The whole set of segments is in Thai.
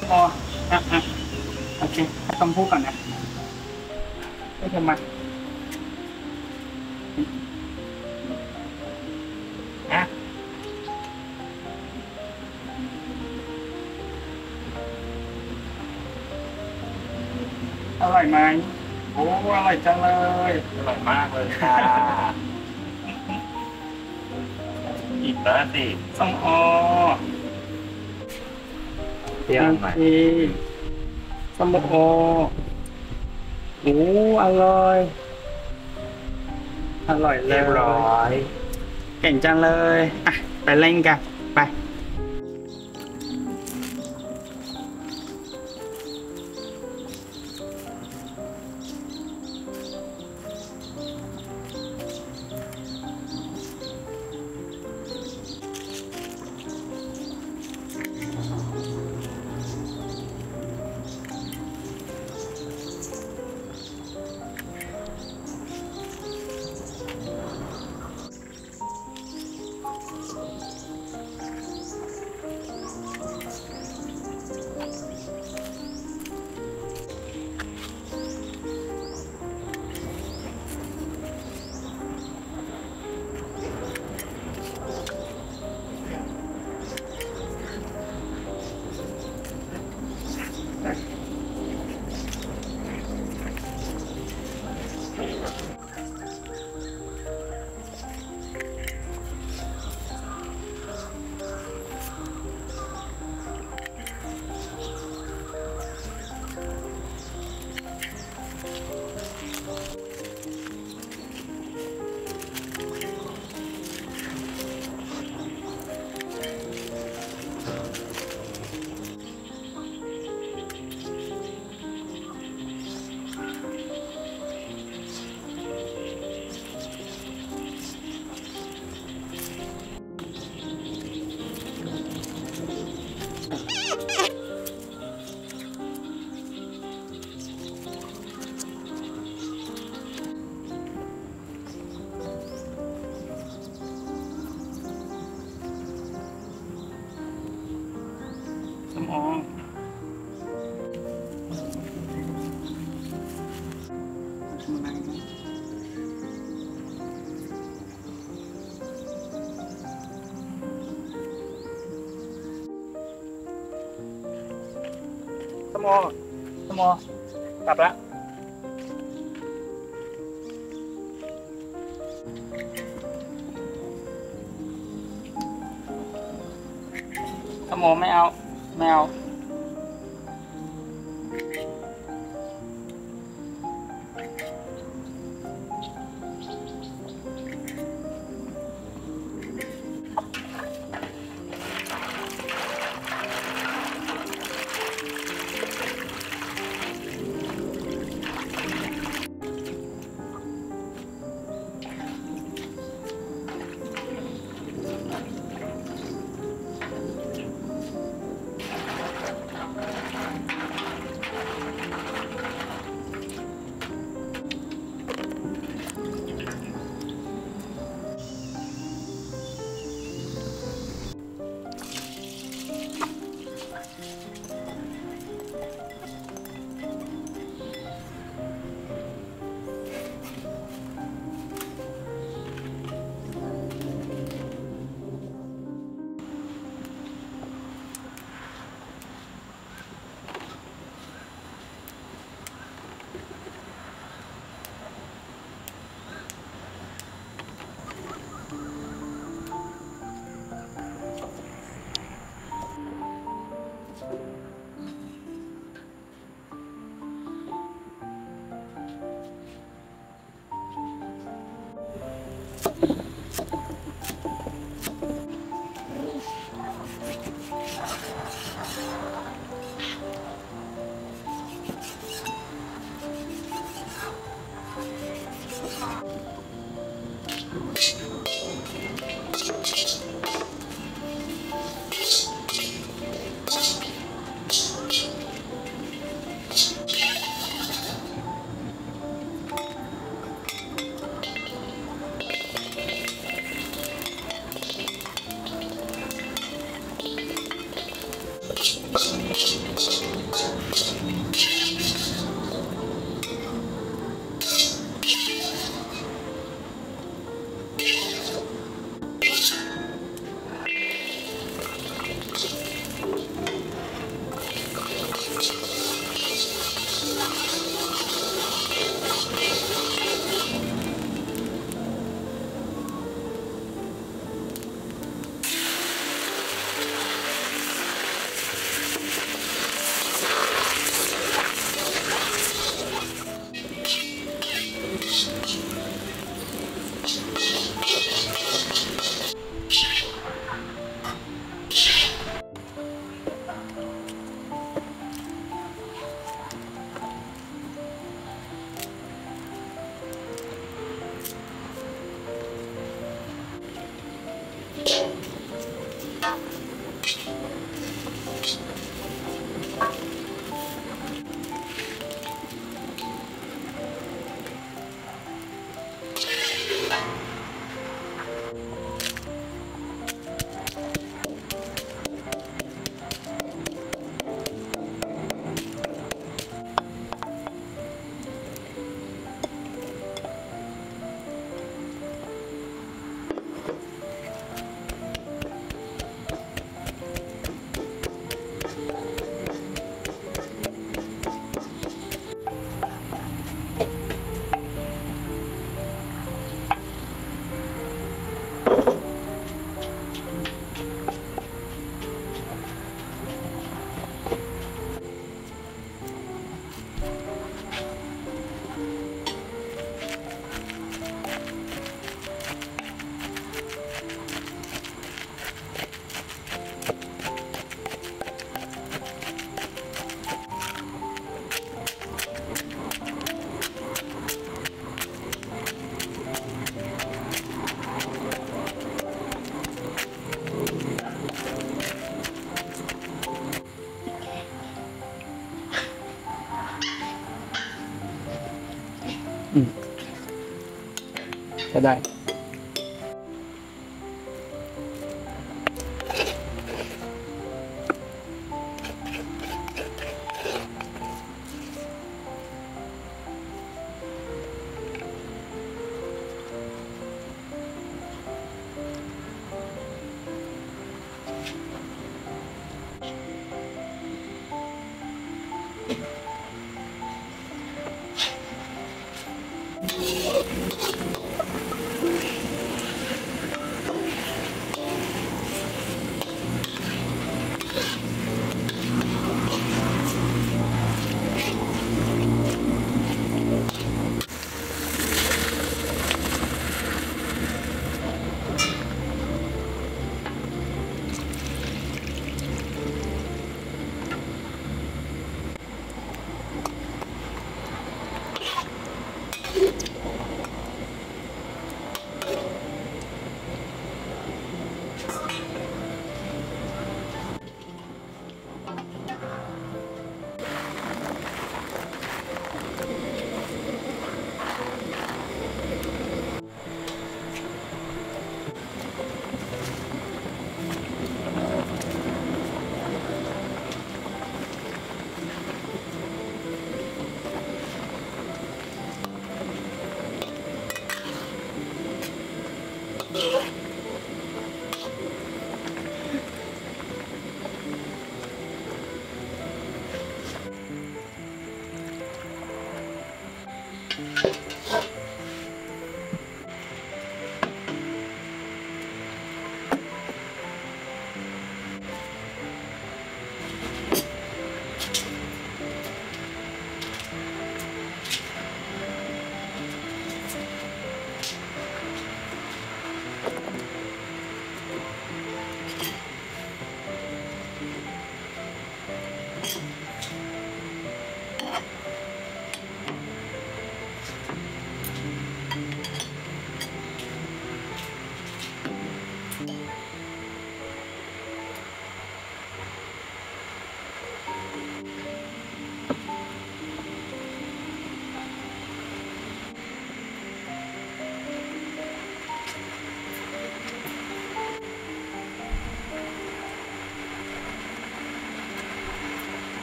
พออ่ะโอเคให้คำพูดก่อนนะให้เธอมาอ่ะอร่อยไหมโอ้อร่อยจังเลยอร่อยมากเลยค่ะอิ่มแล้วสิส้มโอเปรี้ยวโอหน่อยเคส้มโอโอ้อร่อยอร่อยเลเรียบร้อย ยเก่งจังเลยอ่ะไปเล่นกันไปส้มโอทำอะไรนะส้มโอส้มโอกลับแล้วส้มโอไม่เอาไม่เอา จะได้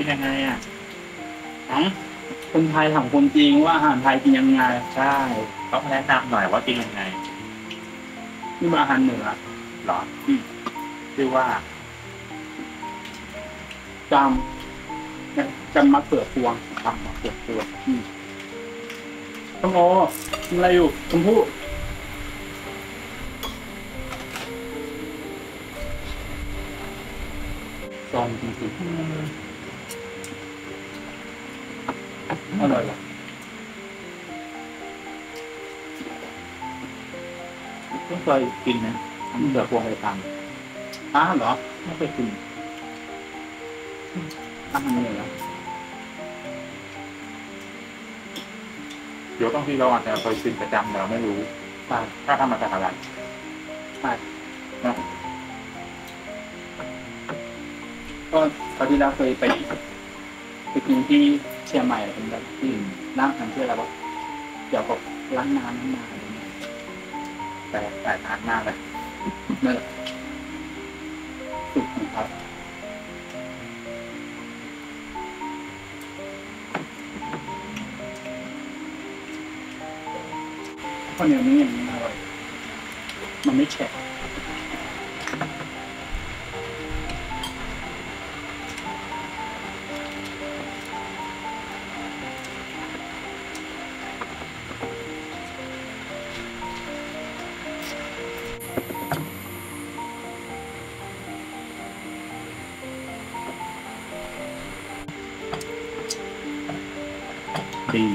กินยังไงอ่ะ อ๋อคนไทยถามคนจีนว่าอาหารไทยกินยังไง ใช่ต้องแนะนำหน่อยว่ากินยังไง นี่มาอาหารเหนือ หรอ อืม ชื่อว่า จำมะเขือพวง ทำมาเกือบตัว ส้มโอทำอะไรอยู่ชมพู่ซองจริงๆอร่อยเหรอ ไม่เคยกินนะทำเกือบพวงไปท เหรอ ำไม่เคยกิน อาหารเหนือ เดี๋ยวต้องที่เราอาจจะเคยกินประจำแต่ไม่รู้ ใช่ ถ้าทำมาจากอะไร ใช่ นะ ก็ตอนที่เราเคยไปกินที่เชียงใหม่เป็นแบบที่ร้านอาหารชื่ออะไรวะเกี่ยวกับร้านน้ำอะไรเงี้ย แต่นานมากเลย นั่นแหละสุดของเขาข้าวเหนียวนี้อย่างนี้อร่อยมันไม่แฉะดี